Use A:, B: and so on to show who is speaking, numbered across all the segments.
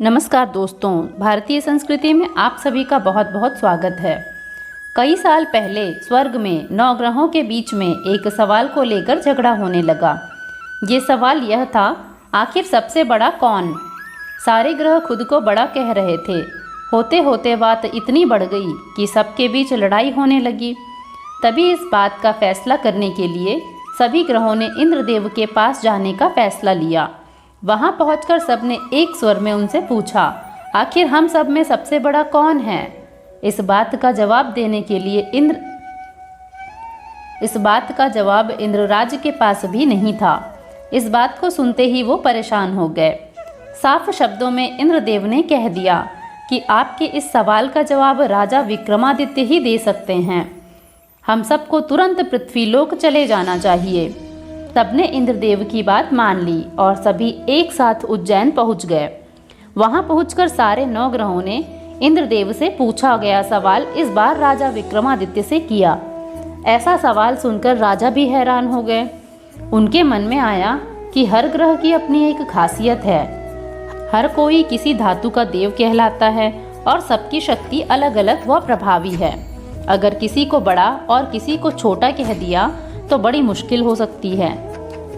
A: नमस्कार दोस्तों, भारतीय संस्कृति में आप सभी का बहुत बहुत स्वागत है। कई साल पहले स्वर्ग में 9 ग्रहों के बीच में एक सवाल को लेकर झगड़ा होने लगा। ये सवाल यह था, आखिर सबसे बड़ा कौन? सारे ग्रह खुद को बड़ा कह रहे थे। होते होते बात इतनी बढ़ गई कि सबके बीच लड़ाई होने लगी। तभी इस बात का फैसला करने के लिए सभी ग्रहों ने इंद्रदेव के पास जाने का फैसला लिया। वहां पहुंचकर सबने एक स्वर में उनसे पूछा, आखिर हम सब में सबसे बड़ा कौन है? इस बात का जवाब इंद्रराज के पास भी नहीं था। इस बात को सुनते ही वो परेशान हो गए। साफ शब्दों में इंद्रदेव ने कह दिया कि आपके इस सवाल का जवाब राजा विक्रमादित्य ही दे सकते हैं। हम सबको तुरंत पृथ्वीलोक चले जाना चाहिए। सबने इंद्रदेव की बात मान ली और सभी एक साथ उज्जैन पहुंच गए। वहां पहुंचकर सारे 9 ग्रहों ने इंद्रदेव से पूछा गया सवाल इस बार राजा विक्रमादित्य से किया। ऐसा सवाल सुनकर राजा भी हैरान हो गए। उनके मन में आया कि हर ग्रह की अपनी एक खासियत है। हर कोई किसी धातु का देव कहलाता है और सबकी शक्ति अलग अलग व प्रभावी है। अगर किसी को बड़ा और किसी को छोटा कह दिया तो बड़ी मुश्किल हो सकती है।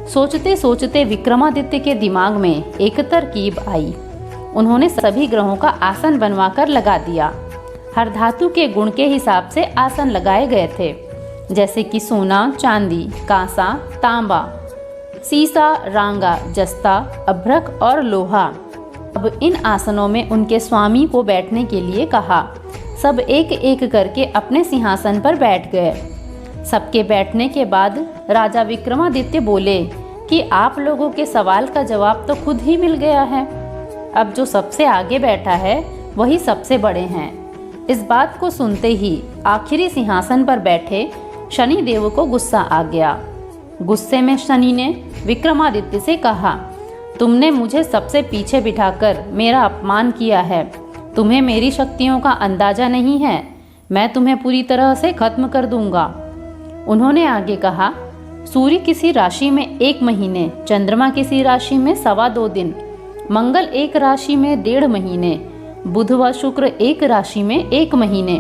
A: सोचते सोचते विक्रमादित्य के दिमाग में एक तरकीब आई। उन्होंने सभी ग्रहों का आसन बनवाकर लगा दिया। हर धातु के गुण के हिसाब से आसन लगाए गए थे, जैसे कि सोना, चांदी, कांसा, तांबा, सीसा, रांगा, जस्ता, अभ्रक और लोहा। अब इन आसनों में उनके स्वामी को बैठने के लिए कहा। सब एक एक करके अपने सिंहासन पर बैठ गए। सबके बैठने के बाद राजा विक्रमादित्य बोले कि आप लोगों के सवाल का जवाब तो खुद ही मिल गया है। अब जो सबसे आगे बैठा है वही सबसे बड़े हैं। इस बात को सुनते ही आखिरी सिंहासन पर बैठे शनि देव को गुस्सा आ गया। गुस्से में शनि ने विक्रमादित्य से कहा, तुमने मुझे सबसे पीछे बिठाकर मेरा अपमान किया है। तुम्हें मेरी शक्तियों का अंदाजा नहीं है। मैं तुम्हें पूरी तरह से खत्म कर दूंगा। उन्होंने आगे कहा, सूर्य किसी राशि में 1 महीने, चंद्रमा किसी राशि में 2.25 दिन, मंगल एक राशि में 1.5 महीने, बुध व शुक्र एक राशि में 1 महीने,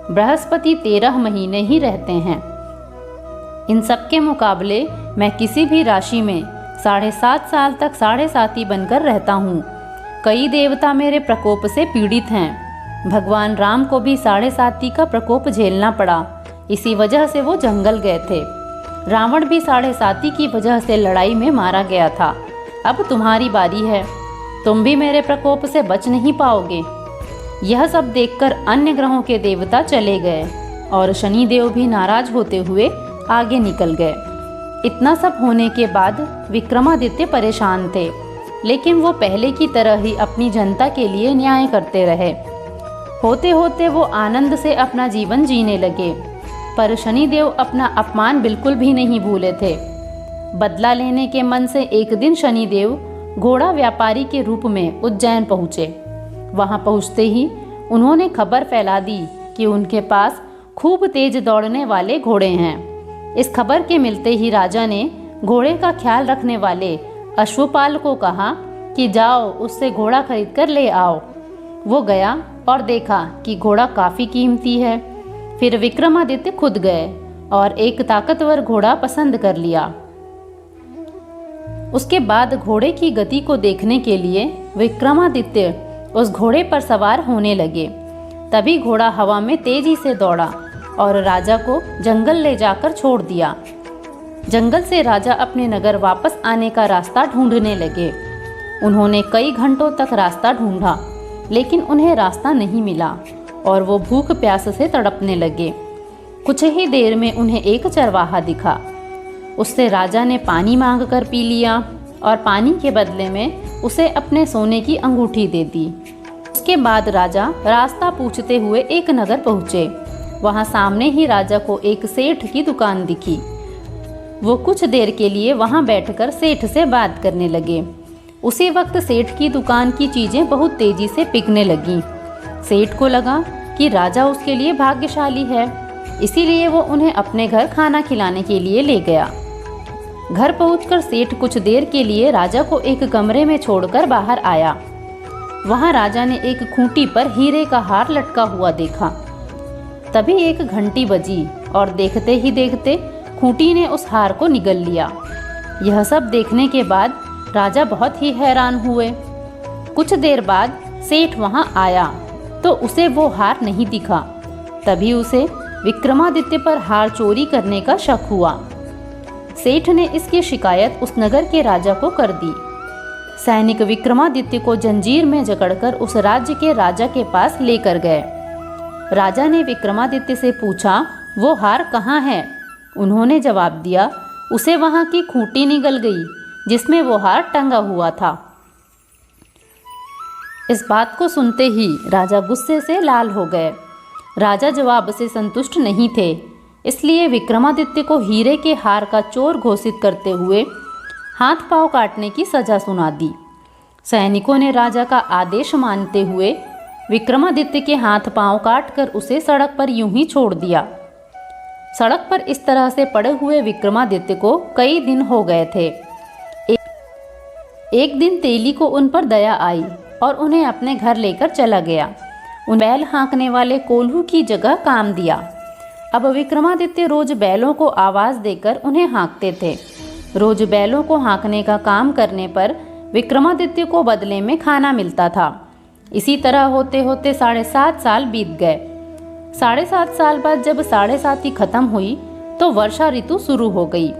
A: बृहस्पति 13 महीने ही रहते हैं। इन सब के मुकाबले मैं किसी भी राशि में 7.5 साल तक 7.5 बनकर रहता हूँ। कई देवता मेरे प्रकोप से पीड़ित हैं। भगवान राम को भी 7.5 का प्रकोप झेलना पड़ा। इसी वजह से वो जंगल गए थे। रावण भी 7.5 की वजह से लड़ाई में मारा गया था। अब तुम्हारी बारी है। तुम भी मेरे प्रकोप से बच नहीं पाओगे। यह सब देखकर अन्य ग्रहों के देवता चले गए और शनि देव भी नाराज होते हुए आगे निकल गए। इतना सब होने के बाद विक्रमादित्य परेशान थे, लेकिन वो पहले की तरह ही अपनी जनता के लिए न्याय करते रहे। होते होते वो आनंद से अपना जीवन जीने लगे। पर शनिदेव अपना अपमान बिल्कुल भी नहीं भूले थे। बदला लेने के मन से एक दिन शनिदेव घोड़ा व्यापारी के रूप में उज्जैन पहुँचे। वहां पहुँचते ही उन्होंने खबर फैला दी कि उनके पास खूब तेज दौड़ने वाले घोड़े हैं। इस खबर के मिलते ही राजा ने घोड़े का ख्याल रखने वाले अश्वपाल को कहा कि जाओ उससे घोड़ा खरीद कर ले आओ। वो गया और देखा कि घोड़ा काफ़ी कीमती है। फिर विक्रमादित्य खुद गए और एक ताकतवर घोड़ा पसंद कर लिया। उसके बाद घोड़े की गति को देखने के लिए विक्रमादित्य उस घोड़े पर सवार होने लगे। तभी घोड़ा हवा में तेजी से दौड़ा और राजा को जंगल ले जाकर छोड़ दिया। जंगल से राजा अपने नगर वापस आने का रास्ता ढूंढने लगे। उन्होंने कई घंटों तक रास्ता ढूंढा, लेकिन उन्हें रास्ता नहीं मिला और वो भूख प्यास से तड़पने लगे। कुछ ही देर में उन्हें एक चरवाहा दिखा। उससे राजा ने पानी मांगकर पी लिया और पानी के बदले में उसे अपने सोने की अंगूठी दे दी। उसके बाद राजा रास्ता पूछते हुए एक नगर पहुँचे। वहाँ सामने ही राजा को एक सेठ की दुकान दिखी। वो कुछ देर के लिए वहाँ बैठकर सेठ से बात करने लगे। उसी वक्त सेठ की दुकान की चीज़ें बहुत तेजी से बिकने लगीं। सेठ को लगा कि राजा उसके लिए भाग्यशाली है, इसीलिए वो उन्हें अपने घर खाना खिलाने के लिए ले गया। घर पहुंचकर सेठ कुछ देर के लिए राजा को एक कमरे में छोड़कर बाहर आया। वहां राजा ने एक खूंटी पर हीरे का हार लटका हुआ देखा। तभी एक घंटी बजी और देखते ही देखते खूंटी ने उस हार को निगल लिया। यह सब देखने के बाद राजा बहुत ही हैरान हुए। कुछ देर बाद सेठ वहां आया तो उसे वो हार नहीं दिखा। तभी उसे विक्रमादित्य पर हार चोरी करने का शक हुआ। सेठ ने इसकी शिकायत उस नगर के राजा को कर दी। सैनिक विक्रमादित्य को जंजीर में जकड़कर उस राज्य के राजा के पास लेकर गए। राजा ने विक्रमादित्य से पूछा, वो हार कहाँ है? उन्होंने जवाब दिया, उसे वहां की खूंटी निगल गई जिसमें वो हार टंगा हुआ था। इस बात को सुनते ही राजा गुस्से से लाल हो गए। राजा जवाब से संतुष्ट नहीं थे, इसलिए विक्रमादित्य को हीरे के हार का चोर घोषित करते हुए हाथ पांव काटने की सजा सुना दी। सैनिकों ने राजा का आदेश मानते हुए विक्रमादित्य के हाथ पांव काटकर उसे सड़क पर यूं ही छोड़ दिया। सड़क पर इस तरह से पड़े हुए विक्रमादित्य को कई दिन हो गए थे। एक दिन तेली को उन पर दया आई और उन्हें अपने घर लेकर चला गया। उन बैल हाँकने वाले कोल्हू की जगह काम दिया। अब विक्रमादित्य रोज बैलों को आवाज़ देकर उन्हें हाँकते थे। रोज बैलों को हाँकने का काम करने पर विक्रमादित्य को बदले में खाना मिलता था। इसी तरह होते होते 7.5 साल बीत गए। 7.5 साल बाद जब 7.5 खत्म हुई तो वर्षा ऋतु शुरू हो गई।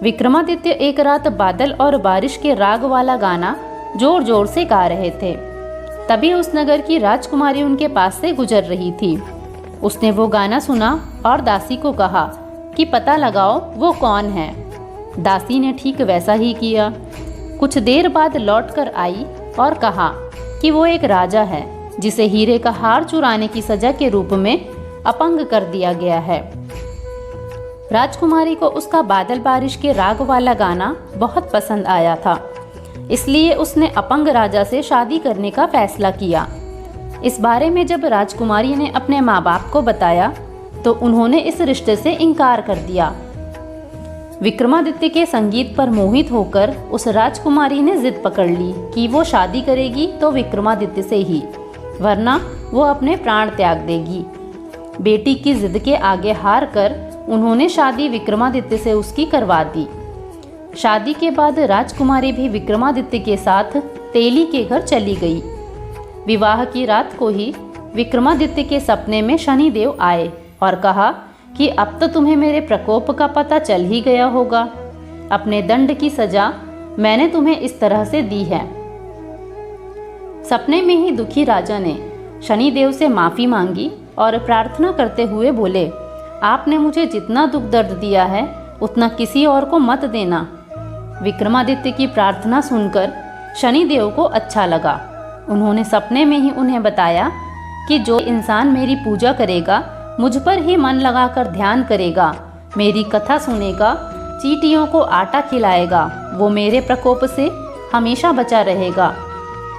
A: विक्रमादित्य एक रात बादल और बारिश के राग वाला गाना जोर जोर से गा रहे थे। तभी उस नगर की राजकुमारी उनके पास से गुजर रही थी। उसने वो गाना सुना और दासी को कहा कि पता लगाओ वो कौन है। दासी ने ठीक वैसा ही किया। कुछ देर बाद लौटकर आई और कहा कि वो एक राजा है जिसे हीरे का हार चुराने की सजा के रूप में अपंग कर दिया गया है। राजकुमारी को उसका बादल बारिश के राग वाला गाना बहुत पसंद आया था, इसलिए उसने अपंग राजा से शादी करने का फैसला किया। इस बारे में जब राजकुमारी ने अपने माँ बाप को बताया तो उन्होंने इस रिश्ते से इनकार कर दिया। विक्रमादित्य के संगीत पर मोहित होकर उस राजकुमारी ने जिद पकड़ ली कि वो शादी करेगी तो विक्रमादित्य से ही, वरना वो अपने प्राण त्याग देगी। बेटी की जिद के आगे हार कर उन्होंने शादी विक्रमादित्य से उसकी करवा दी। शादी के बाद राजकुमारी भी विक्रमादित्य के साथ तेली के घर चली गई। विवाह की रात को ही विक्रमादित्य के सपने में शनिदेव आए और कहा कि अब तो तुम्हें मेरे प्रकोप का पता चल ही गया होगा। अपने दंड की सजा मैंने तुम्हें इस तरह से दी है। सपने में ही दुखी राजा ने शनिदेव से माफ़ी मांगी और प्रार्थना करते हुए बोले, आपने मुझे जितना दुख दर्द दिया है उतना किसी और को मत देना। विक्रमादित्य की प्रार्थना सुनकर शनिदेव को अच्छा लगा। उन्होंने सपने में ही उन्हें बताया कि जो इंसान मेरी पूजा करेगा, मुझ पर ही मन लगाकर ध्यान करेगा, मेरी कथा सुनेगा, चींटियों को आटा खिलाएगा, वो मेरे प्रकोप से हमेशा बचा रहेगा।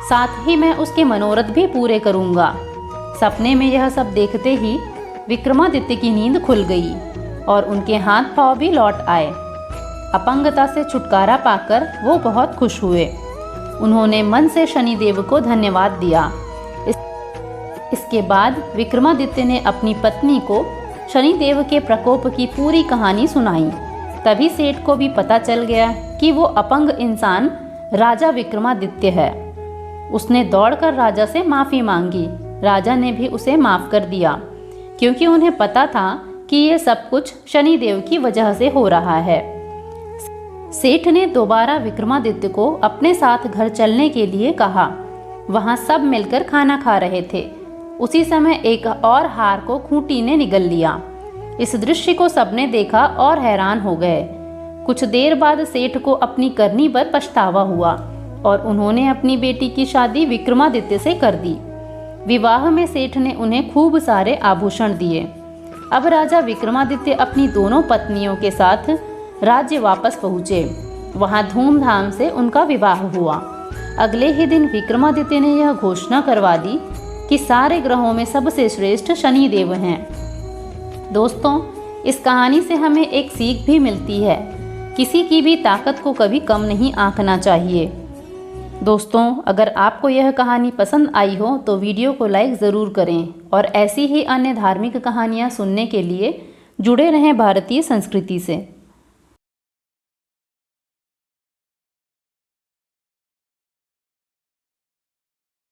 A: साथ ही मैं उसके मनोरथ भी पूरे करूँगा। सपने में यह सब देखते ही विक्रमादित्य की नींद खुल गई और उनके हाथ पांव भी लौट आए। अपंगता से छुटकारा पाकर वो बहुत खुश हुए। उन्होंने मन से शनिदेव को धन्यवाद दिया। इसके बाद विक्रमादित्य ने अपनी पत्नी को शनिदेव के प्रकोप की पूरी कहानी सुनाई। तभी सेठ को भी पता चल गया कि वो अपंग इंसान राजा विक्रमादित्य है। उसने दौड़कर राजा से माफ़ी मांगी। राजा ने भी उसे माफ़ कर दिया, क्योंकि उन्हें पता था कि ये सब कुछ शनिदेव की वजह से हो रहा है। सेठ ने दोबारा विक्रमादित्य को अपने साथ घर चलने के लिए कहा। वहाँ सब मिलकर खाना खा रहे थे। उसी समय एक और हार को खूंटी ने निगल लिया। इस दृश्य को सबने देखा और हैरान हो गए। कुछ देर बाद सेठ को अपनी करनी पर पछतावा हुआ और उन्होंने अपनी बेटी की शादी विक्रमादित्य से कर दी। विवाह में सेठ ने उन्हें खूब सारे आभूषण दिए। अब राजा विक्रमादित्य अपनी दोनों पत्नियों के साथ राज्य वापस पहुँचे। वहाँ धूमधाम से उनका विवाह हुआ। अगले ही दिन विक्रमादित्य ने यह घोषणा करवा दी कि सारे ग्रहों में सबसे श्रेष्ठ शनिदेव हैं। दोस्तों, इस कहानी से हमें एक सीख भी मिलती है, किसी की भी ताकत को कभी कम नहीं आंकना चाहिए। दोस्तों, अगर आपको यह कहानी पसंद आई हो तो वीडियो को लाइक ज़रूर करें और ऐसी ही अन्य धार्मिक कहानियाँ सुनने के लिए जुड़े रहें भारतीय संस्कृति से।